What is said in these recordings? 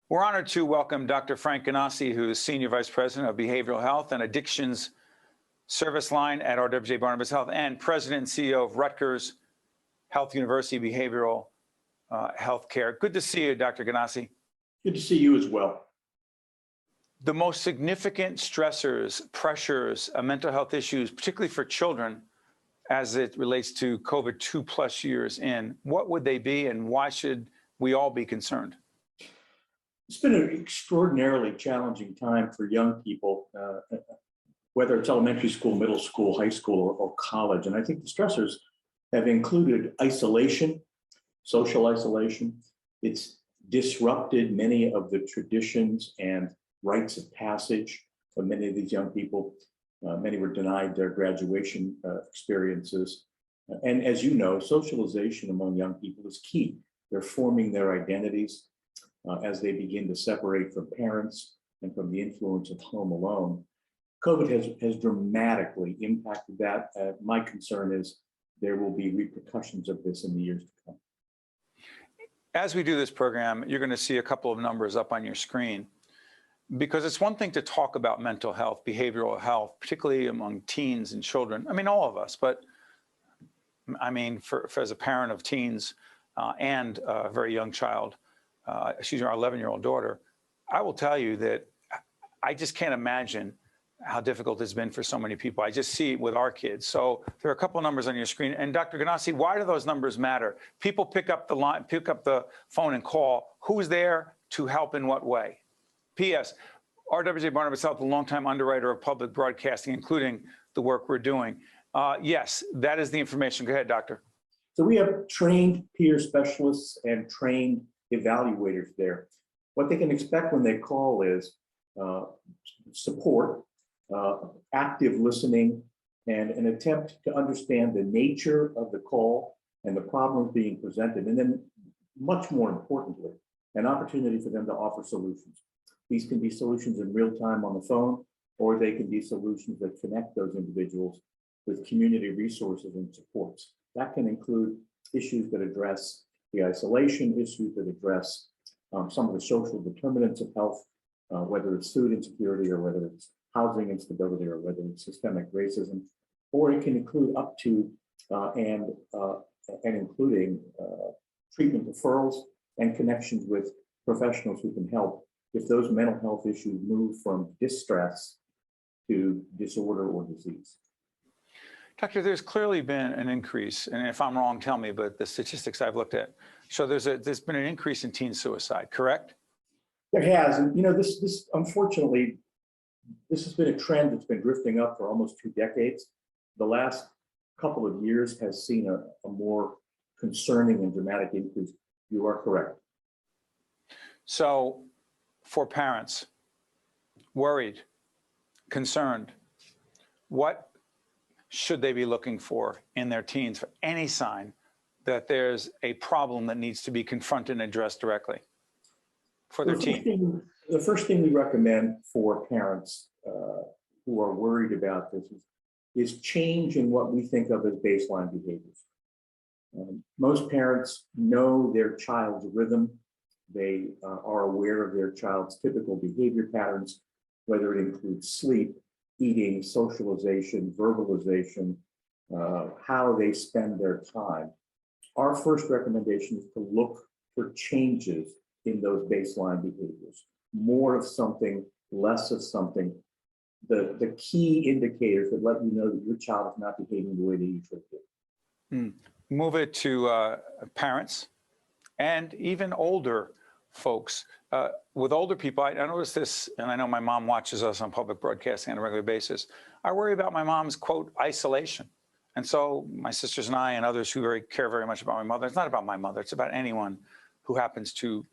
We're honored to welcome Dr. Frank Ghinassi, who is Senior Vice President of Behavioral Health and Addictions Service Line at RWJBarnabas Health and President and CEO of Rutgers Health University Behavioral Health Care. Good to see you, Dr. Ghinassi. Good to see you as well. The most significant stressors, pressures, mental health issues, particularly for children, as it relates to COVID 2+ years in, what would they be and why should we all be concerned? It's been an extraordinarily challenging time for young people, whether it's elementary school, middle school, high school, or college. And I think the stressors have included isolation, social isolation. It's disrupted many of the traditions and rites of passage of many of these young people. Many were denied their graduation experiences. And as you know, socialization among young people is key. They're forming their identities as they begin to separate from parents and from the influence of home alone. COVID has dramatically impacted that. My concern is there will be repercussions of this in the years to come. As we do this program, you're going to see a couple of numbers up on your screen, because it's one thing to talk about mental health, behavioral health, particularly among teens and children. I mean, all of us, but I mean, for as a parent of teens and a very young child, she's our 11-year-old daughter, I will tell you that I just can't imagine how difficult it's been for so many people. I just see it with our kids. So there are a couple of numbers on your screen. And Dr. Ghinassi, why do those numbers matter? People pick up the line, pick up the phone and call. Who's there to help in what way? P.S. RWJBarnabas Health, a longtime underwriter of public broadcasting, including the work we're doing. Yes, that is the information. Go ahead, doctor. So we have trained peer specialists and trained evaluators there. What they can expect when they call is support, active listening, and an attempt to understand the nature of the call and the problems being presented. And then, much more importantly, an opportunity for them to offer solutions. These can be solutions in real time on the phone, or they can be solutions that connect those individuals with community resources and supports. That can include issues that address the isolation, issues that address some of the social determinants of health, whether it's food insecurity or whether it's housing instability or whether it's systemic racism, or it can include up to and including treatment referrals and connections with professionals who can help if those mental health issues move from distress to disorder or disease. Doctor, there's clearly been an increase, and if I'm wrong, tell me, but the statistics I've looked at show there's been an increase in teen suicide, correct? There has, and you know, this unfortunately, this has been a trend that's been drifting up for almost 2 decades. The last couple of years has seen a more concerning and dramatic increase. You are correct. So, for parents worried, concerned, what should they be looking for in their teens for any sign that there's a problem that needs to be confronted and addressed directly for their teen? The first thing we recommend for parents who are worried about this is change in what we think of as baseline behaviors. Most parents know their child's rhythm. They are aware of their child's typical behavior patterns, whether it includes sleep, eating, socialization, verbalization, how they spend their time. Our first recommendation is to look for changes in those baseline behaviors. More of something, less of something. The key indicators that let you know that your child is not behaving the way that you should do. Move it to parents and even older folks. With older people, I notice this, and I know my mom watches us on public broadcasting on a regular basis. I worry about my mom's, quote, isolation. And so my sisters and I and others who care very much about my mother, it's not about my mother, it's about anyone who happens to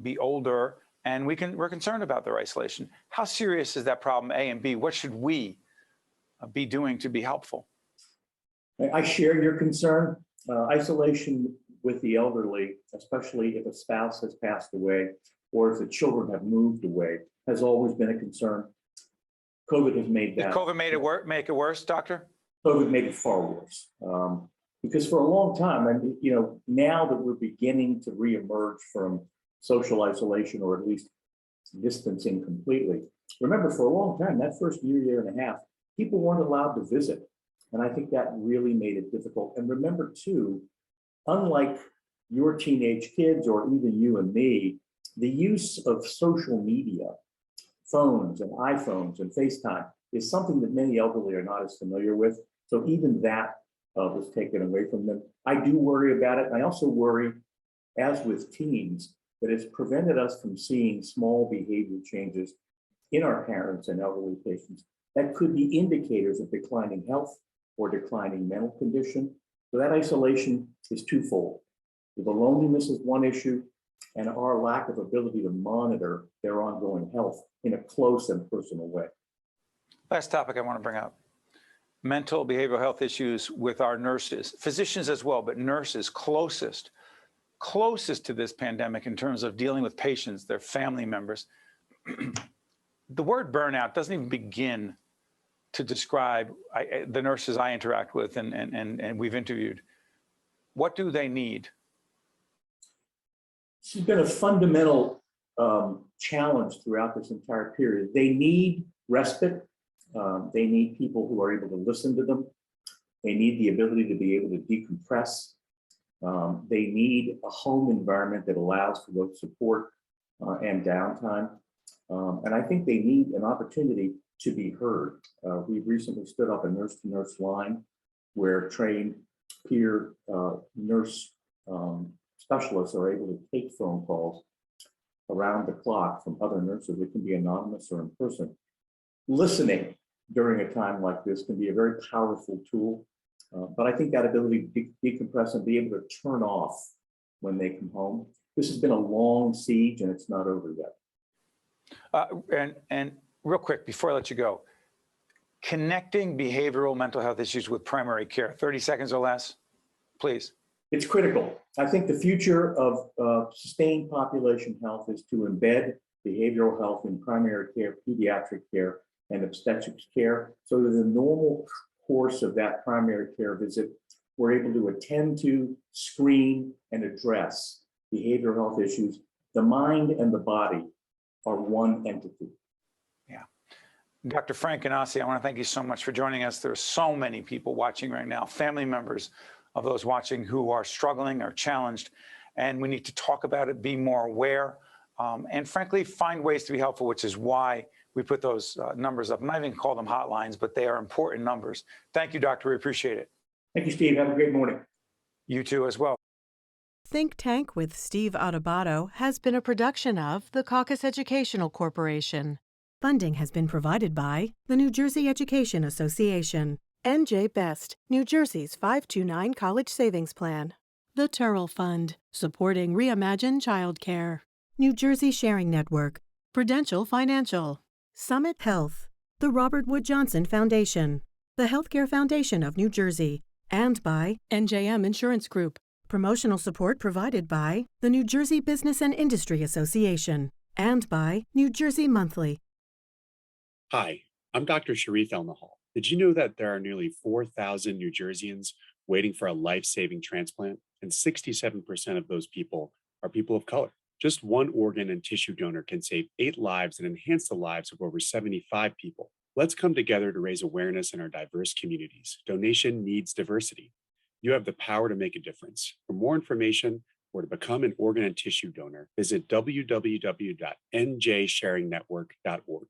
be older, and we're concerned about their isolation. How serious is that problem, A, and B, what should we be doing to be helpful? I share your concern. Isolation with the elderly, especially if a spouse has passed away or if the children have moved away, has always been a concern. COVID has made that. Did COVID make it worse, doctor? COVID made it far worse. Because for a long time, and you know, now that we're beginning to reemerge from social isolation, or at least distancing completely. Remember, for a long time, that first year and a half, people weren't allowed to visit. And I think that really made it difficult. And remember, too, unlike your teenage kids or even you and me, the use of social media, phones and iPhones and FaceTime, is something that many elderly are not as familiar with. So even that was taken away from them. I do worry about it. And I also worry, as with teens, that it's prevented us from seeing small behavior changes in our parents and elderly patients that could be indicators of declining health or declining mental condition. So that isolation is twofold. The loneliness is one issue, and our lack of ability to monitor their ongoing health in a close and personal way. Last topic I want to bring up: mental behavioral health issues with our nurses, physicians as well, but nurses closest to this pandemic in terms of dealing with patients, their family members. The word burnout doesn't even begin to describe the nurses I interact with and we've interviewed. What do they need? This has been a fundamental challenge throughout this entire period. They need respite. They need people who are able to listen to them. They need the ability to be able to decompress. They need a home environment that allows for both support and downtime. And I think they need an opportunity to be heard. We've recently stood up a nurse-to-nurse line where trained peer nurse specialists are able to take phone calls around the clock from other nurses. It can be anonymous or in person. Listening during a time like this can be a very powerful tool. But I think that ability to decompress and be able to turn off when they come home. This has been a long siege and it's not over yet. And real quick, before I let you go, connecting behavioral mental health issues with primary care, 30 seconds or less, please. It's critical. I think the future of sustained population health is to embed behavioral health in primary care, pediatric care, and obstetrics care, so that the normal course of that primary care visit, we're able to attend to, screen, and address behavioral health issues. The mind and the body are one entity. Yeah. Dr. Frank Ghinassi, I want to thank you so much for joining us. There are so many people watching right now, family members of those watching who are struggling or challenged, and we need to talk about it, be more aware, and frankly, find ways to be helpful, which is why we put those numbers up. I'm not even call them hotlines, but they are important numbers. Thank you, Doctor. We appreciate it. Thank you, Steve. Have a great morning. You too as well. Think Tank with Steve Adubato has been a production of the Caucus Educational Corporation. Funding has been provided by the New Jersey Education Association, NJ Best, New Jersey's 529 College Savings Plan, the Turrell Fund, supporting Reimagine Childcare, New Jersey Sharing Network, Prudential Financial, Summit Health, the Robert Wood Johnson Foundation, the Healthcare Foundation of New Jersey, and by NJM Insurance Group. Promotional support provided by the New Jersey Business and Industry Association and by New Jersey Monthly. Hi, I'm Dr. Sharif El-Nahal. Did you know that there are nearly 4,000 New Jerseyans waiting for a life-saving transplant, and 67% of those people are people of color? Just one organ and tissue donor can save 8 lives and enhance the lives of over 75 people. Let's come together to raise awareness in our diverse communities. Donation needs diversity. You have the power to make a difference. For more information or to become an organ and tissue donor, visit www.njsharingnetwork.org.